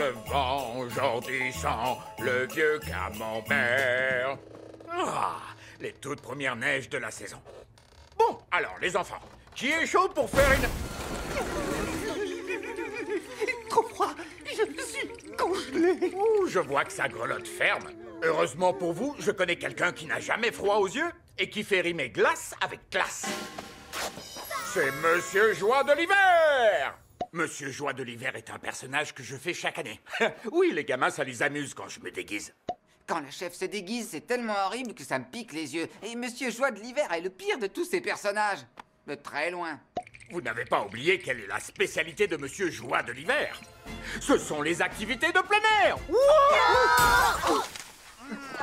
se venge en disant le vieux camembert. Ah, les toutes premières neiges de la saison. Bon, alors, les enfants, qui est chaud pour faire une... Trop froid, je suis congelé. Ouh, je vois que ça grelotte ferme. Heureusement pour vous, je connais quelqu'un qui n'a jamais froid aux yeux et qui fait rimer glace avec classe. C'est Monsieur Joie de l'hiver. Monsieur Joie de l'hiver est un personnage que je fais chaque année. Oui, les gamins, ça les amuse quand je me déguise. Quand la chef se déguise, c'est tellement horrible que ça me pique les yeux. Et Monsieur Joie de l'hiver est le pire de tous ces personnages. De très loin. Vous n'avez pas oublié quelle est la spécialité de Monsieur Joie de l'hiver? Ce sont les activités de plein air. Wouhou!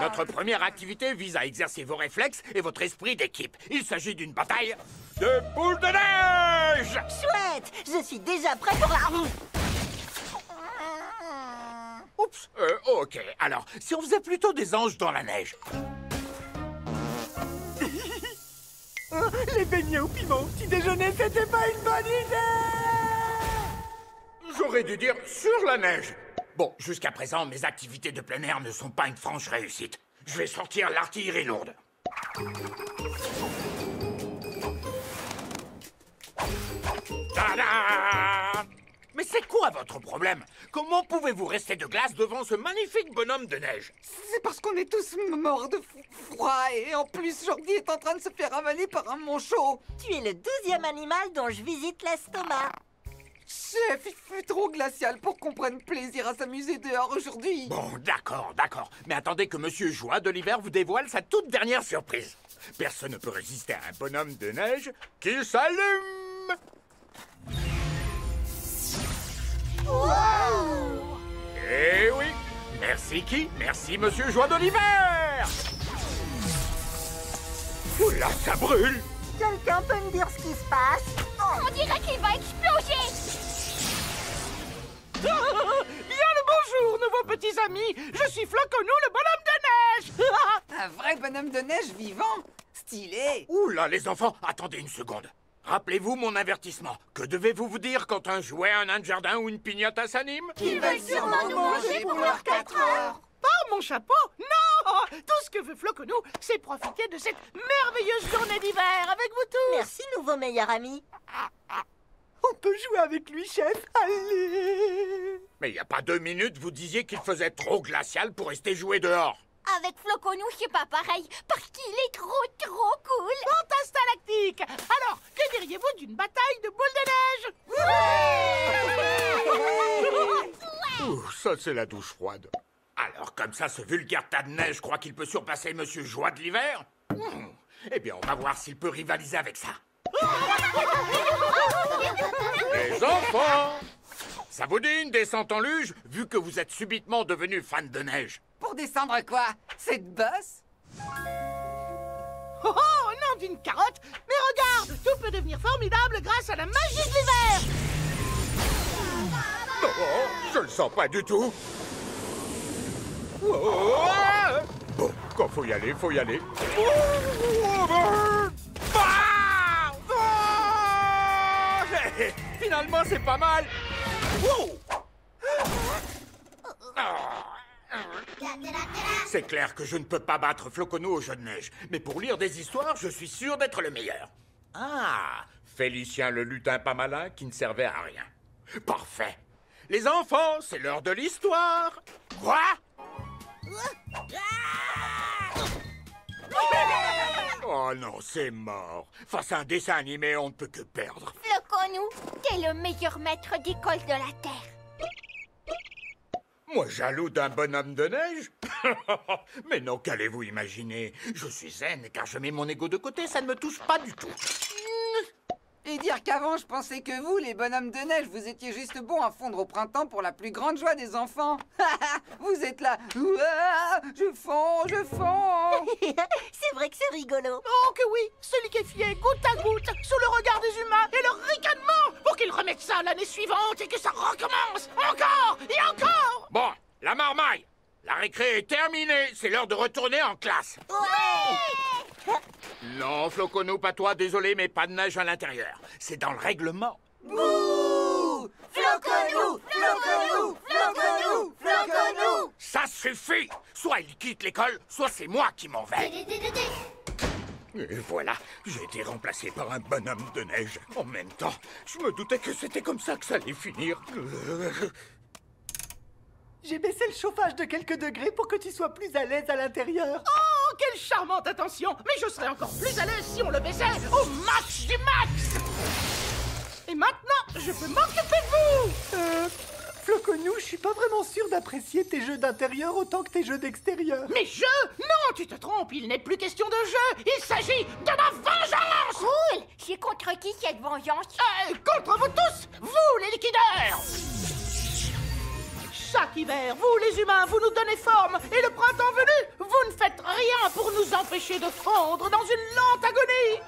Notre première activité vise à exercer vos réflexes et votre esprit d'équipe. Il s'agit d'une bataille de boules de neige! Chouette! Je suis déjà prêt pour la... Oups, ok. Alors, si on faisait plutôt des anges dans la neige? Oh, les beignets au piment au petit déjeuner, c'était pas une bonne idée. J'aurais dû dire sur la neige. Bon, jusqu'à présent, mes activités de plein air ne sont pas une franche réussite. Je vais sortir l'artillerie lourde. Tada! Mais c'est quoi votre problème? Comment pouvez-vous rester de glace devant ce magnifique bonhomme de neige? C'est parce qu'on est tous morts de froid et en plus Jordi est en train de se faire avaler par un manchot. Tu es le 12e animal dont je visite l'estomac. Chef, il fait trop glacial pour qu'on prenne plaisir à s'amuser dehors aujourd'hui. Bon, d'accord, d'accord. Mais attendez que Monsieur Joie de l'hiver vous dévoile sa toute dernière surprise. Personne ne peut résister à un bonhomme de neige qui s'allume. Wow! Eh oui. Merci qui? Merci Monsieur Joie de l'hiver. Oula, ça brûle. Quelqu'un peut me dire ce qui se passe? On dirait qu'il va exploser. Bien le bonjour, nouveaux petits amis. Je suis Floconou, le bonhomme de neige. Un vrai bonhomme de neige vivant. Stylé. Oula, les enfants, attendez une seconde. Rappelez-vous mon avertissement. Que devez-vous vous dire quand un jouet, un nain de jardin ou une piñata s'anime? Ils veulent sûrement nous manger pour leurs 4 heures. Oh, mon chapeau? Non! Tout ce que veut Floconou, c'est profiter de cette merveilleuse journée d'hiver avec vous tous. Merci, nouveau meilleur ami. On peut jouer avec lui, chef. Allez! Mais il n'y a pas 2 minutes, vous disiez qu'il faisait trop glacial pour rester jouer dehors. Avec Floconou, c'est pas pareil, parce qu'il est trop cool. Fantastalactique! Alors, que diriez-vous d'une bataille de boules de neige? Ouh, ça c'est la douche froide. Alors, comme ça, ce vulgaire tas de neige croit qu'il peut surpasser Monsieur Joie de l'hiver? Eh bien, on va voir s'il peut rivaliser avec ça. Les enfants! Ça vous dit une descente en luge, vu que vous êtes subitement devenus fans de neige? Pour descendre quoi? Cette bosse? Oh, nom d'une carotte! Mais regarde, tout peut devenir formidable grâce à la magie de l'hiver! Oh, je le sens pas du tout. Oh, bon, quand faut y aller, faut y aller. Finalement, c'est pas mal. C'est clair que je ne peux pas battre Floconou au jeu de neige. Mais pour lire des histoires, je suis sûr d'être le meilleur. Ah, Félicien le lutin pas malin qui ne servait à rien. Parfait. Les enfants, c'est l'heure de l'histoire. Quoi? Oh non, c'est mort. Face à un dessin animé, on ne peut que perdre. Floconou, t'es le meilleur maître d'école de la Terre. Moi, jaloux d'un bonhomme de neige? Mais non, qu'allez-vous imaginer? Je suis zen, car je mets mon ego de côté, ça ne me touche pas du tout. Et dire qu'avant, je pensais que vous, les bonhommes de neige, vous étiez juste bons à fondre au printemps pour la plus grande joie des enfants. Vous êtes là. Ouah, je fonds, je fonds. C'est vrai que c'est rigolo. Oh que oui, se liquéfier goutte à goutte sous le regard des humains et leur ricanement pour qu'ils remettent ça l'année suivante et que ça recommence encore et encore. Bon, la marmaille, la récré est terminée, c'est l'heure de retourner en classe. Ouais! Non, Floconou, pas toi, désolé, mais pas de neige à l'intérieur. C'est dans le règlement. Bouh! Floconou! Floconou! Floconou! Floconou! Floconou! Ça suffit! Soit il quitte l'école, soit c'est moi qui m'en vais. Et voilà, j'ai été remplacé par un bonhomme de neige. En même temps, je me doutais que c'était comme ça que ça allait finir. J'ai baissé le chauffage de quelques degrés pour que tu sois plus à l'aise à l'intérieur. Oh, quelle charmante attention! Mais je serais encore plus à l'aise si on le baissait au max du max! Et maintenant, je peux m'occuper de vous! Floconou, je suis pas vraiment sûr d'apprécier tes jeux d'intérieur autant que tes jeux d'extérieur. Mais je? Non, tu te trompes, il n'est plus question de jeu, il s'agit de ma vengeance! Cool! C'est contre qui cette vengeance? Contre vous tous, vous les liquideurs! Chaque hiver, vous les humains, vous nous donnez forme, et le printemps venu, vous ne faites rien pour nous empêcher de fondre dans une lente agonie!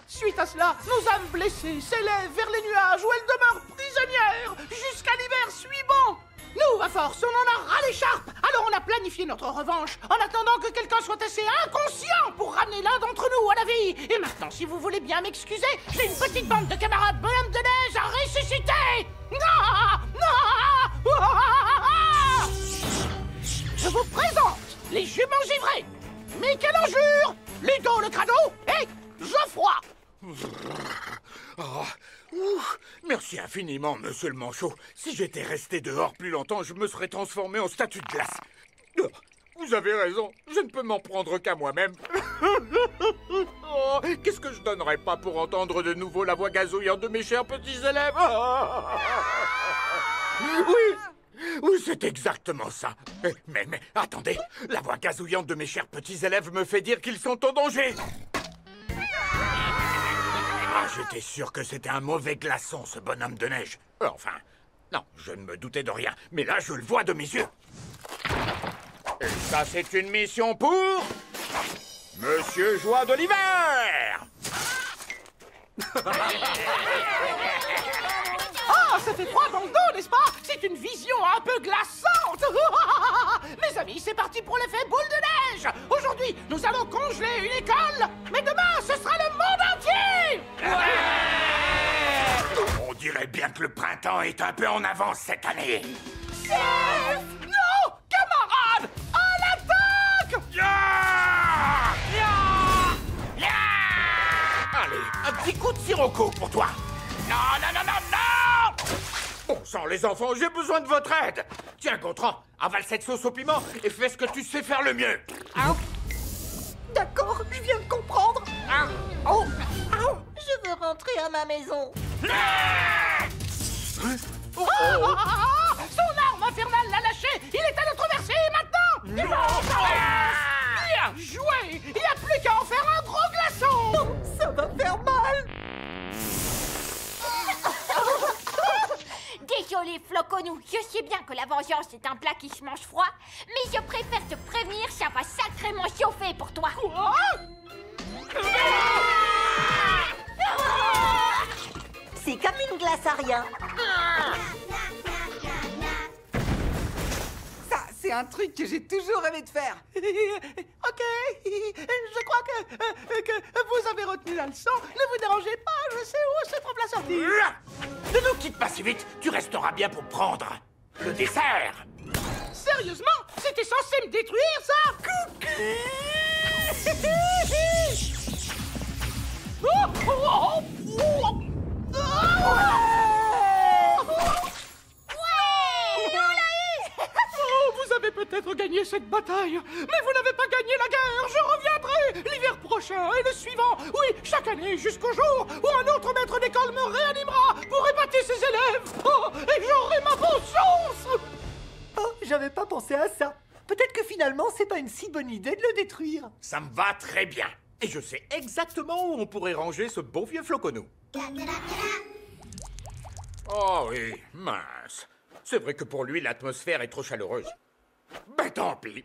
Suite à cela, nos âmes blessées s'élèvent vers les nuages où elles demeurent prisonnières jusqu'à l'hiver suivant. Nous, à force, on en a ras l'écharpe, alors on a planifié notre revanche en attendant que quelqu'un soit assez inconscient pour ramener l'un d'entre nous à la vie. Et maintenant, si vous voulez bien m'excuser, j'ai une petite bande de camarades bonhommes de neige à ressusciter. Je vous présente les juments givrés, Michel Enjure, Ludo le crado et Geoffroy. Merci infiniment, monsieur le manchot. Si j'étais resté dehors plus longtemps, je me serais transformé en statue de glace. Vous avez raison, je ne peux m'en prendre qu'à moi-même. Oh, qu'est-ce que je donnerais pas pour entendre de nouveau la voix gazouillante de mes chers petits élèves? Oui, c'est exactement ça. Mais attendez, la voix gazouillante de mes chers petits élèves me fait dire qu'ils sont en danger. Ah, j'étais sûr que c'était un mauvais glaçon, ce bonhomme de neige. Enfin, non, je ne me doutais de rien, mais là, je le vois de mes yeux. Et ça, c'est une mission pour... Monsieur Joie de l'hiver. Ah, ça fait froid dans le dos, n'est-ce pas? C'est une vision un peu glaçante. Mes amis, c'est parti pour l'effet boule de neige. Aujourd'hui, nous allons congeler une école, mais demain, ce sera le monde entier. On dirait bien que le printemps est un peu en avance cette année. Non, camarades, à l'attaque! Allez, un petit coup de sirocco pour toi. Non. Bon sang, les enfants, j'ai besoin de votre aide. Tiens, Gontran, avale cette sauce au piment et fais ce que tu sais faire le mieux. D'accord, je viens de comprendre. Je veux rentrer à ma maison. Son arme infernale l'a lâché. Il est à notre merci maintenant. Bien joué. Il n'y a plus qu'à en faire un gros glaçon. Ça va faire mal. Désolé, Floconou, je sais bien que la vengeance est un plat qui se mange froid, mais je préfère te prévenir, ça va sacrément chauffer pour toi. C'est comme une glace à rien. Ça, c'est un truc que j'ai toujours rêvé de faire. Ok, je crois que vous avez retenu la leçon. Ne vous dérangez pas, je sais où se trouve la sortie. Ne nous quitte pas si vite, tu resteras bien pour prendre le dessert. Sérieusement, c'était censé me détruire, ça? Vous avez peut-être gagné cette bataille, mais vous n'avez pas gagné la guerre. Je reviendrai l'hiver prochain et le suivant. Oui, chaque année jusqu'au jour où un autre maître d'école me réanimera pour épater ses élèves. Oh, et j'aurai ma vengeance. Oh, j'avais pas pensé à ça. Peut-être que finalement, c'est pas une si bonne idée de le détruire. Ça me va très bien. Et je sais exactement où on pourrait ranger ce beau vieux Floconou. Oh oui, mince. C'est vrai que pour lui, l'atmosphère est trop chaleureuse. Ben tant pis.